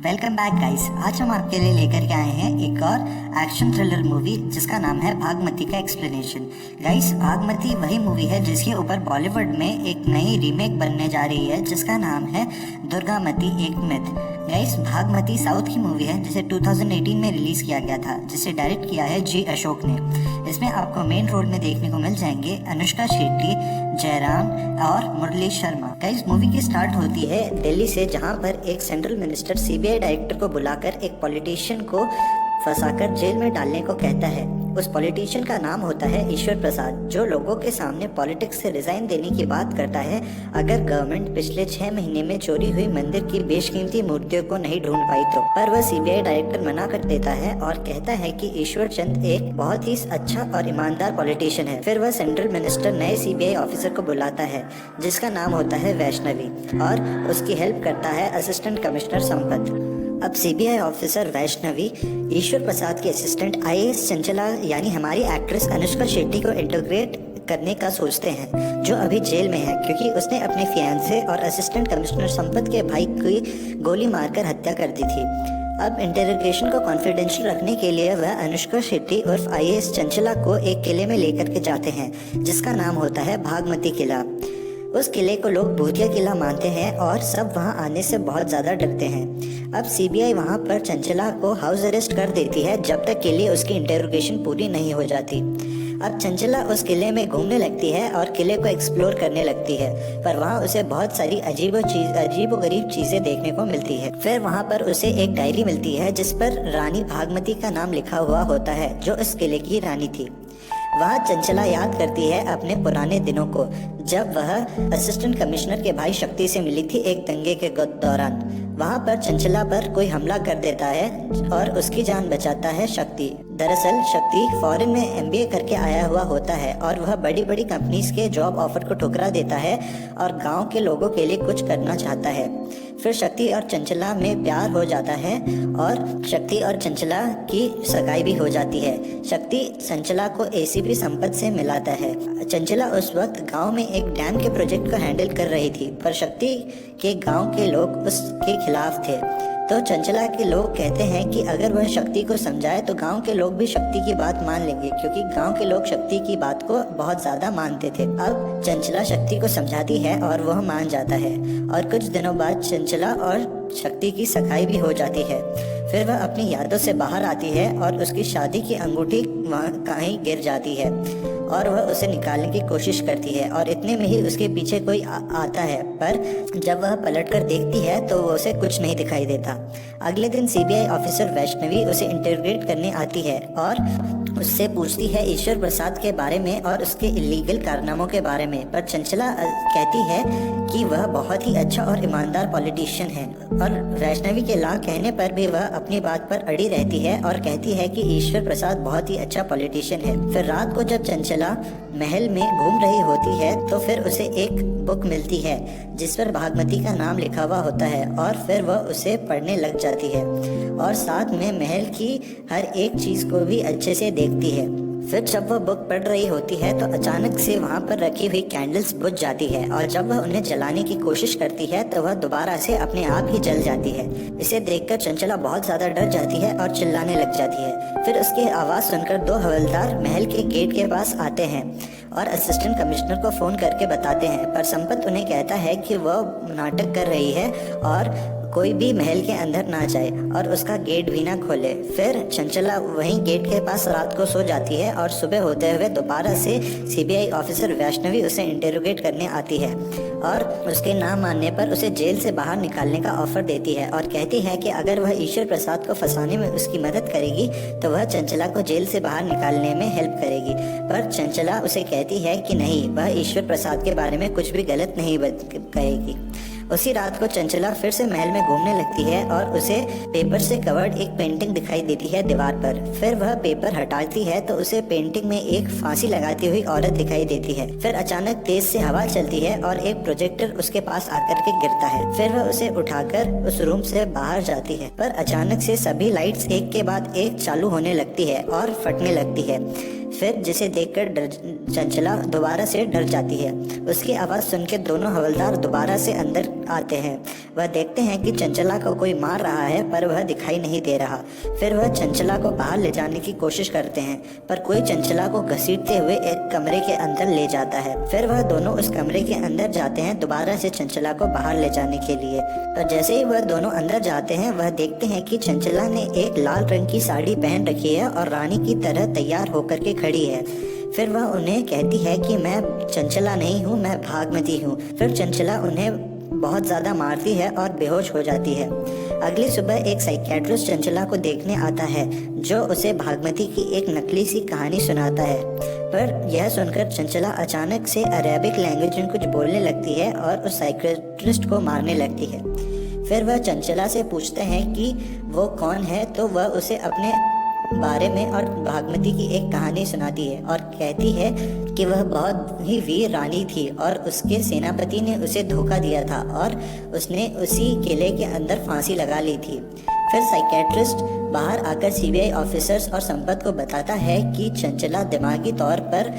Welcome back guys. आज हम आपके लिए लेकर के आए हैं एक और एक्शन थ्रिलर मूवी जिसका नाम है भागमती का एक्सप्लेनेशन। गाइस, भागमती वही मूवी है जिसके ऊपर बॉलीवुड में एक नई रीमेक बनने जा रही है जिसका नाम है दुर्गामती एक मिथ। गाइस, भागमती साउथ की मूवी है जिसे 2018 में रिलीज किया गया था, जिसे डायरेक्ट किया है जी अशोक ने। इसमें आपको मेन रोल में देखने को मिल जाएंगे अनुष्का शेट्टी, जयराम और मुरली शर्मा। गाइस, मूवी की स्टार्ट होती है दिल्ली से, जहां पर एक सेंट्रल मिनिस्टर सीबीआई डायरेक्टर को बुलाकर एक पॉलिटिशियन को फंसाकर जेल में डालने को कहता है। उस पॉलिटिशियन का नाम होता है ईश्वर प्रसाद, जो लोगों के सामने पॉलिटिक्स से रिजाइन देने की बात करता है अगर गवर्नमेंट पिछले 6 महीने में चोरी हुई मंदिर की बेशकीमती मूर्तियों को नहीं ढूंढ पाई तो। पर वह सीबीआई डायरेक्टर मना कर देता है और कहता है कि ईश्वर चंद एक बहुत ही अच्छा और ईमानदार पॉलिटिशियन है। फिर वह सेंट्रल मिनिस्टर नए सीबीआई ऑफिसर को बुलाता है जिसका नाम होता है वैष्णवी, और उसकी हेल्प करता है असिस्टेंट कमिश्नर संपत। अब सीबीआई ऑफिसर वैष्णवी ईश्वर प्रसाद के असिस्टेंट आईएएस चंचला यानी हमारी एक्ट्रेस अनुष्का शेट्टी को इंटीग्रेट करने का सोचते हैं, जो अभी जेल में है क्योंकि उसने अपने फियांसे और असिस्टेंट कमिश्नर संपत के भाई की गोली मारकर हत्या कर दी थी। अब इंटेरोगेशन को कॉन्फिडेंशियल रखने के लिए वह अनुष्का शेट्टी और आईएएस चंचला को एक किले में लेकर के जाते हैं जिसका नाम होता है भागमती किला। उस किले को लोग भूतिया किला मानते हैं और सब वहां आने से बहुत ज़्यादा डरते हैं। अब सीबीआई वहां पर चंचला को हाउस अरेस्ट कर देती है जब तक के लिए उसकी इंटेरोगेशन पूरी नहीं हो जाती। अब चंचला उस किले में घूमने लगती है और किले को एक्सप्लोर करने लगती है, पर वहाँ उसे बहुत सारी अजीबोगरीब चीज़ें देखने को मिलती है। फिर वहाँ पर उसे एक डायरी मिलती है जिस पर रानी भागमती का नाम लिखा हुआ होता है, जो इस किले की रानी थी। वहाँ चंचला याद करती है अपने पुराने दिनों को, जब वह असिस्टेंट कमिश्नर के भाई शक्ति से मिली थी एक दंगे के दौरान। वहाँ पर चंचला पर कोई हमला कर देता है और उसकी जान बचाता है शक्ति। दरअसल शक्ति फॉरेन में एमबीए करके आया हुआ होता है और वह बड़ी बड़ी कंपनीज के जॉब ऑफर को ठुकरा देता है और गांव के लोगों के लिए कुछ करना चाहता है। फिर शक्ति और चंचला में प्यार हो जाता है और शक्ति और चंचला की सगाई भी हो जाती है। शक्ति चंचला को एसीपी संपत से मिलाता है। चंचला उस वक्त गांव में एक डैम के प्रोजेक्ट को हैंडल कर रही थी, पर शक्ति के गांव के लोग उसके खिलाफ थे। तो चंचला के लोग कहते हैं कि अगर वह शक्ति को समझाए तो गांव के लोग भी शक्ति की बात मान लेंगे, क्योंकि गांव के लोग शक्ति की बात को बहुत ज़्यादा मानते थे। अब चंचला शक्ति को समझाती है और वह मान जाता है, और कुछ दिनों बाद चंचला और शक्ति की सगाई भी हो जाती है। फिर वह अपनी यादों से बाहर आती है और उसकी शादी की अंगूठी वहाँ कहीं गिर जाती है और वह उसे निकालने की कोशिश करती है, और इतने में ही उसके पीछे कोई आता है, पर जब वह पलटकर देखती है तो उसे कुछ नहीं दिखाई देता। अगले दिन सीबीआई ऑफिसर वैष्णवी उसे इंटरोगेट करने आती है और उससे पूछती है ईश्वर प्रसाद के बारे में और उसके इलीगल कारनामों के बारे में, पर चंचला कहती है कि वह बहुत ही अच्छा और ईमानदार पॉलिटिशियन है, और वैष्णवी के ला कहने पर भी वह अपनी बात पर अड़ी रहती है और कहती है कि ईश्वर प्रसाद बहुत ही अच्छा पॉलिटिशियन है। फिर रात को जब चंचला महल में घूम रही होती है तो फिर उसे एक बुक मिलती है जिस पर भागमती का नाम लिखा हुआ होता है, और फिर वह उसे पढ़ने लग जाती है और साथ में महल की हर एक चीज़ को भी अच्छे से देखती है। फिर जब वह बुक पढ़ रही होती है तो अचानक से वहाँ पर रखी हुई कैंडल्स बुझ जाती है, और जब वह उन्हें जलाने की कोशिश करती है तो वह दोबारा से अपने आप ही जल जाती है। इसे देखकर चंचला बहुत ज़्यादा डर जाती है और चिल्लाने लग जाती है। फिर उसकी आवाज़ सुनकर 2 हवलदार महल के गेट के पास आते हैं और असिस्टेंट कमिश्नर को फ़ोन करके बताते हैं, पर संपत उन्हें कहता है कि वह नाटक कर रही है और कोई भी महल के अंदर ना जाए और उसका गेट भी ना खोले। फिर चंचला वहीं गेट के पास रात को सो जाती है और सुबह होते हुए दोबारा से सीबीआई ऑफिसर वैष्णवी उसे इंटेरोगेट करने आती है और उसके ना मानने पर उसे जेल से बाहर निकालने का ऑफर देती है और कहती है कि अगर वह ईश्वर प्रसाद को फंसाने में उसकी मदद करेगी तो वह चंचला को जेल से बाहर निकालने में हेल्प करेगी। पर चंचला उसे कहती है कि नहीं, वह ईश्वर प्रसाद के बारे में कुछ भी गलत नहीं कहेगी। उसी रात को चंचला फिर से महल में घूमने लगती है और उसे पेपर से कवर्ड एक पेंटिंग दिखाई देती है दीवार पर। फिर वह पेपर हटाती है तो उसे पेंटिंग में एक फांसी लगाती हुई औरत दिखाई देती है। फिर अचानक तेज से हवा चलती है और एक प्रोजेक्टर उसके पास आकर के गिरता है। फिर वह उसे उठाकर उस रूम से बाहर जाती है, पर अचानक से सभी लाइट्स एक के बाद एक चालू होने लगती है और फटने लगती है। फिर जिसे देखकर चंचला दोबारा से डर जाती है। उसकी आवाज़ सुनकर दोनों हवलदार दोबारा से अंदर आते हैं। वह देखते हैं कि चंचला को कोई मार रहा है पर वह दिखाई नहीं दे रहा। फिर वह चंचला को बाहर ले जाने की कोशिश करते हैं पर कोई चंचला को घसीटते हुए एक कमरे के अंदर ले जाता है। फिर वह दोनों उस कमरे के अंदर जाते हैं दोबारा से चंचला को बाहर ले जाने के लिए। तो जैसे ही वह दोनों अंदर जाते हैं वह देखते हैं कि चंचला ने एक लाल रंग की साड़ी पहन रखी है और रानी की तरह तैयार होकर के खड़ी है। फिर वह उन्हें कहती है कि मैं चंचला नहीं हूँ, मैं भागमती हूँ। फिर चंचला उन्हें बहुत ज़्यादा मारती है और बेहोश हो जाती है। अगली सुबह एक साइकियाट्रिस्ट चंचला को देखने आता है जो उसे भागमती की एक नकली सी कहानी सुनाता है। पर यह सुनकर चंचला अचानक से अरेबिक लैंग्वेज में कुछ बोलने लगती है और उस साइकियाट्रिस्ट को मारने लगती है। फिर वह चंचला से पूछते हैं कि वो कौन है, तो वह उसे अपने बारे में और भागमती की एक कहानी सुनाती है और कहती है कि वह बहुत ही वीर रानी थी और उसके सेनापति ने उसे धोखा दिया था और उसने उसी किले के अंदर फांसी लगा ली थी। फिर साइकियाट्रिस्ट बाहर आकर सीबीआई ऑफिसर्स और संपत को बताता है कि चंचला दिमागी तौर पर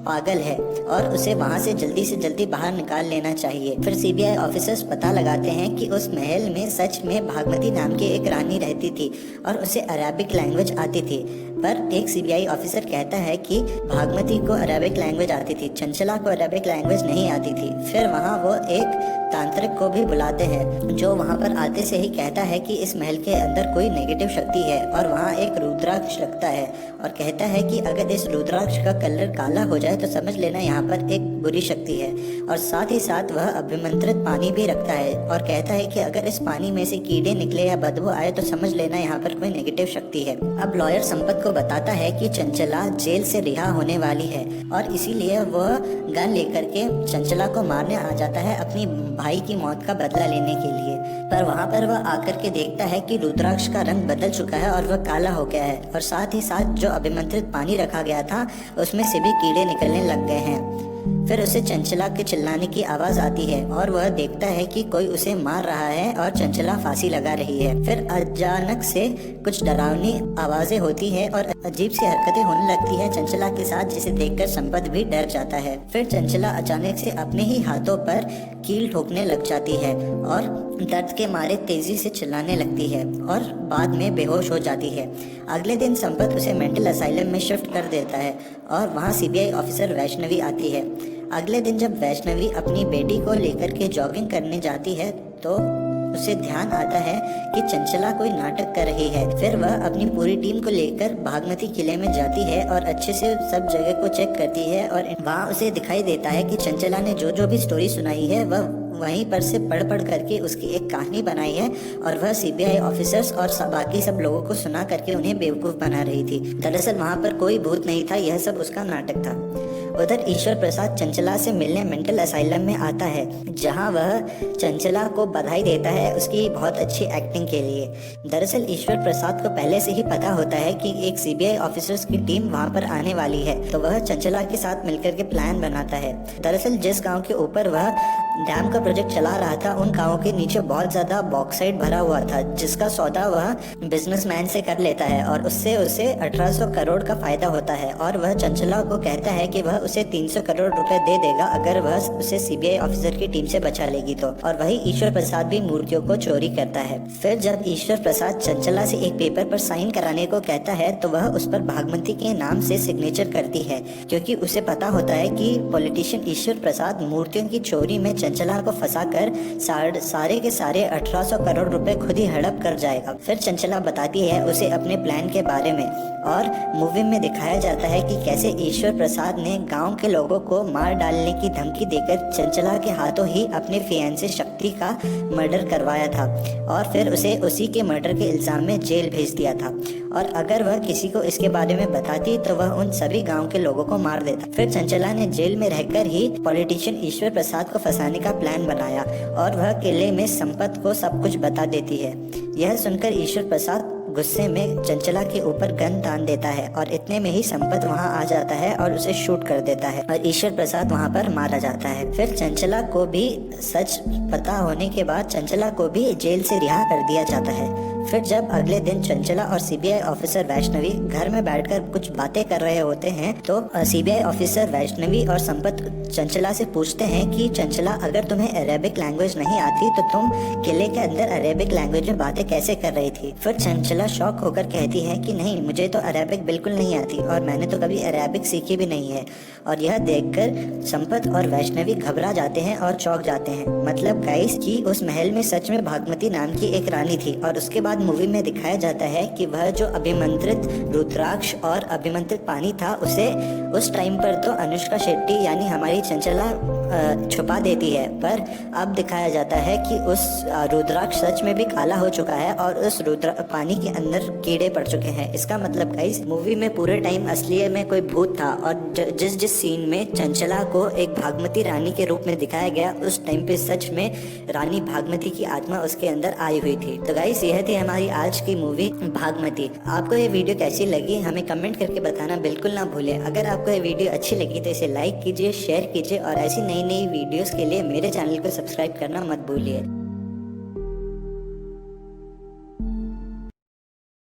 पागल है और उसे वहां से जल्दी बाहर निकाल लेना चाहिए। फिर सीबीआई ऑफिसर्स पता लगाते हैं कि उस महल में सच में भागमती नाम की एक रानी रहती थी और उसे अरेबिक लैंग्वेज आती थी। पर एक सीबीआई ऑफिसर कहता है कि भागमती को अरेबिक लैंग्वेज आती थी, चंचला को अरेबिक लैंग्वेज नहीं आती थी। फिर वहाँ वो एक तांत्रिक को भी बुलाते हैं जो वहाँ पर आते से ही कहता है कि इस महल के अंदर कोई नेगेटिव शक्ति है और वहाँ एक रुद्राक्ष रखता है और कहता है कि अगर इस रुद्राक्ष का कलर काला हो जाए तो समझ लेना यहाँ पर एक बुरी शक्ति है। और साथ ही साथ वह अभिमंत्रित पानी भी रखता है और कहता है कि अगर इस पानी में से कीड़े निकले या बदबू आए तो समझ लेना यहाँ पर कोई नेगेटिव शक्ति है। अब लॉयर संपत को बताता है कि चंचला जेल से रिहा होने वाली है और इसीलिए वह गन लेकर के चंचला को मारने आ जाता है अपनी भाई की मौत का बदला लेने के लिए। पर वहाँ पर वह आकर के देखता है कि रुद्राक्ष का रंग बदल चुका है और वह काला हो गया है और साथ ही साथ जो अभिमंत्रित पानी रखा गया था उसमें से भी कीड़े निकलने लग गए हैं। फिर उसे चंचला के चिल्लाने की आवाज आती है और वह देखता है कि कोई उसे मार रहा है और चंचला फांसी लगा रही है। फिर अचानक से कुछ डरावनी आवाजें होती है और अजीब सी हरकतें होने लगती है चंचला के साथ, जिसे देखकर संपत भी डर जाता है। फिर चंचला अचानक से अपने ही हाथों पर कील ठोकने लग जाती है और दर्द के मारे तेजी से चिल्लाने लगती है और बाद में बेहोश हो जाती है। अगले दिन संपत उसे मेंटल असाइलम में शिफ्ट कर देता है और वहाँ सीबीआई ऑफिसर वैष्णवी आती है। अगले दिन जब वैष्णवी अपनी बेटी को लेकर के जॉगिंग करने जाती है तो उसे ध्यान आता है कि चंचला कोई नाटक कर रही है। फिर वह अपनी पूरी टीम को लेकर भागमती किले में जाती है और अच्छे से सब जगह को चेक करती है और वहाँ उसे दिखाई देता है कि चंचला ने जो भी स्टोरी सुनाई है वह वहीं पर से पढ़ करके उसकी एक कहानी बनाई है और वह सीबीआई ऑफिसर्स और बाकी सब लोगों को सुना करके उन्हें बेवकूफ बना रही थी। दरअसल वहाँ पर कोई भूत नहीं था, यह सब उसका नाटक था। उधर ईश्वर प्रसाद चंचला से मिलने मेंटल असाइलम में आता है जहां वह चंचला को बधाई देता है उसकी बहुत अच्छी एक्टिंग के लिए। दरअसल ईश्वर प्रसाद को पहले से ही पता होता है कि एक सीबीआई ऑफिसर्स की टीम वहां पर आने वाली है, तो वह चंचला के साथ मिलकर के प्लान बनाता है। दरअसल जिस गाँव के ऊपर वह डैम का प्रोजेक्ट चला रहा था उन गाँवों के नीचे बहुत ज्यादा बॉक्साइट भरा हुआ था, जिसका सौदा वह बिजनेसमैन से कर लेता है और उससे उसे 1800 करोड़ का फायदा होता है और वह चंचला को कहता है कि वह उसे 300 करोड़ रुपए दे देगा अगर वह उसे सीबीआई ऑफिसर की टीम से बचा लेगी तो। और वही ईश्वर प्रसाद भी मूर्तियों को चोरी करता है। फिर जब ईश्वर प्रसाद चंचला से एक पेपर पर साइन कराने को कहता है तो वह उस पर भागमती के नाम से सिग्नेचर करती है, क्योंकि उसे पता होता है कि पॉलिटिशियन ईश्वर प्रसाद मूर्तियों की चोरी में चंचला को फंसाकर सारे के सारे 1800 करोड़ रुपए खुद ही हड़प कर जाएगा। फिर चंचला बताती है उसे अपने प्लान के बारे में और मूवी में दिखाया जाता है कि कैसे ईश्वर प्रसाद ने गांव के लोगों को मार डालने की धमकी देकर चंचला के हाथों ही अपने फियांसे शक्ति का मर्डर करवाया था और फिर उसे उसी के मर्डर के इल्जाम में जेल भेज दिया था और अगर वह किसी को इसके बारे में बताती तो वह उन सभी गांव के लोगों को मार देता। फिर चंचला ने जेल में रहकर ही पॉलिटिशियन ईश्वर प्रसाद को फंसाने का प्लान बनाया और वह किले में संपत को सब कुछ बता देती है। यह सुनकर ईश्वर प्रसाद गुस्से में चंचला के ऊपर गन तान देता है और इतने में ही संपत वहां आ जाता है और उसे शूट कर देता है और ईश्वर प्रसाद वहां पर मारा जाता है। फिर चंचला को भी सच पता होने के बाद चंचला को भी जेल से रिहा कर दिया जाता है। फिर जब अगले दिन चंचला और सीबीआई ऑफिसर वैष्णवी घर में बैठकर कुछ बातें कर रहे होते हैं तो सीबीआई ऑफिसर वैष्णवी और संपत चंचला से पूछते हैं कि चंचला, अगर तुम्हें अरेबिक लैंग्वेज नहीं आती तो तुम किले के अंदर अरेबिक लैंग्वेज में बातें कैसे कर रही थी। फिर चंचला शॉक होकर कहती है कि नहीं, मुझे तो अरेबिक बिल्कुल नहीं आती और मैंने तो कभी अरेबिक सीखी भी नहीं है। और यह देखकर संपत और वैष्णवी घबरा जाते हैं और चौंक जाते हैं। मतलब गाइस कि उस महल में सच में भागमती नाम की एक रानी थी। और उसके बाद मूवी में दिखाया जाता है कि वह जो अभिमंत्रित रुद्राक्ष और अभिमंत्रित पानी था उसे उस टाइम पर तो अनुष्का शेट्टी यानी हमारी चंचला छुपा देती है, पर अब दिखाया जाता है कि उस रुद्राक्ष सच में भी काला हो चुका है और उस पानी के अंदर कीड़े पड़ चुके हैं। इसका मतलब गाइस मूवी में पूरे टाइम असली में कोई भूत था और जिस जिस सीन में चंचला को एक भागमती रानी के रूप में दिखाया गया उस टाइम पे सच में रानी भागमती की आत्मा उसके अंदर आई हुई थी। तो गाइस यह थी हमारी आज की मूवी भागमती। आपको ये वीडियो कैसी लगी हमें कमेंट करके बताना बिल्कुल ना भूलें। अगर आपको ये वीडियो अच्छी लगी तो इसे लाइक कीजिए, शेयर कीजिए और ऐसी नई वीडियोस के लिए मेरे चैनल को सब्सक्राइब करना मत भूलिए।